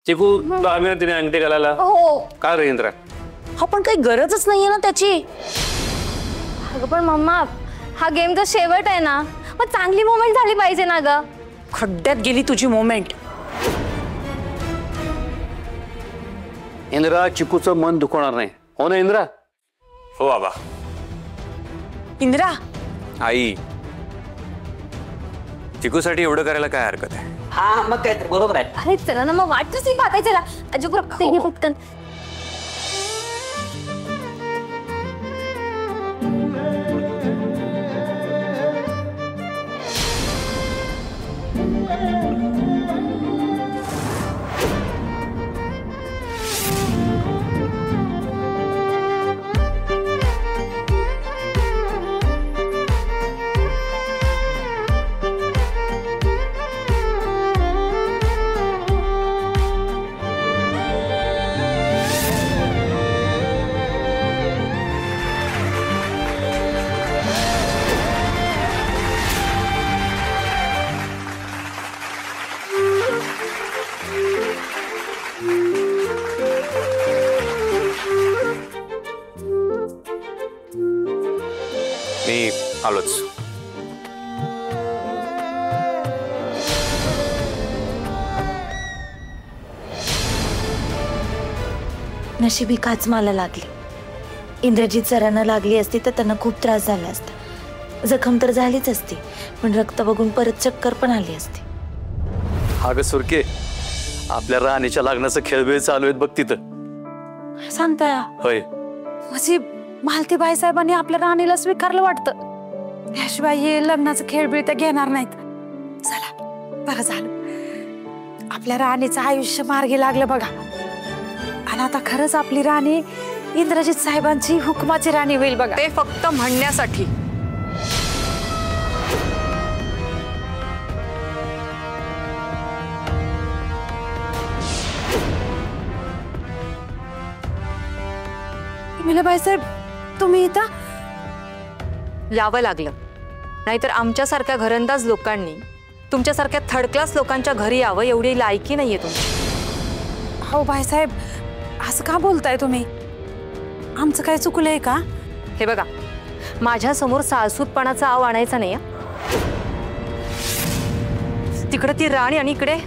चिकू आम्ही तिने अंगठी घालायला हो का रे इंद्रा? हा पण काही गरजच नाहीये ना त्याची. अगं पण मम्मा हा गेमचा शेवट आहे ना, मग चांगली मोमेंट झाली पाहिजे ना ग. खड्ड्यात गेली तुझी मोमेंट. इंद्रा चिकूचं मन दुखवणार नाही, हो ना इंद्रा? हो बाबा. इंद्रा आई, चिकूसाठी एवढं करायला काय हरकत आहे? हा मग काय बरोबर आहे. अरे चला ना, मग वाटच नाही पाहायचं ना. अजून ते घे पटकन. मी आलोच. नशिबी काच मला लागली. इंद्रजीत सरांना लागली असती तर त्यांना खूप त्रास झाला असता. जखम तर झालीच असती, पण रक्त बघून परत चक्कर पण आली असती. अगं सुरके, आपल्या राणीच्या लग्नाचं खेळबिळ चालू आहेत बघ तिथं. सांगताय होय. म्हणजे मालतीबाई साहेबांनी आपल्या राणीला स्वीकारलं वाटतं. त्याशिवाय हे लग्नाचं खेळबिळ त्या घेणार नाहीत. चला बरं झालं, आपल्या राणीचं आयुष्य मार्गी लागलं बघा. आणि आता खरंच आपली राणी इंद्रजीत साहेबांची हुकमाची राणी होईल बघा. ते फक्त म्हणण्यासाठी. मिलाबाई साहेब, तुम्ही इथं? यावं लागलं, नाहीतर आमच्यासारख्या घरंदाज लोकांनी तुमच्यासारख्या थर्ड क्लास लोकांच्या घरी यावं एवढी लायकी नाहीये तुमची. हो बाईसाहेब, असं का बोलताय तुम्ही? आमचं काय चुकलंय का? हे बघा, माझ्या समोर साळसूतपणाचा आव आणायचा नाही. तिकडे ती राणी आणि इकडे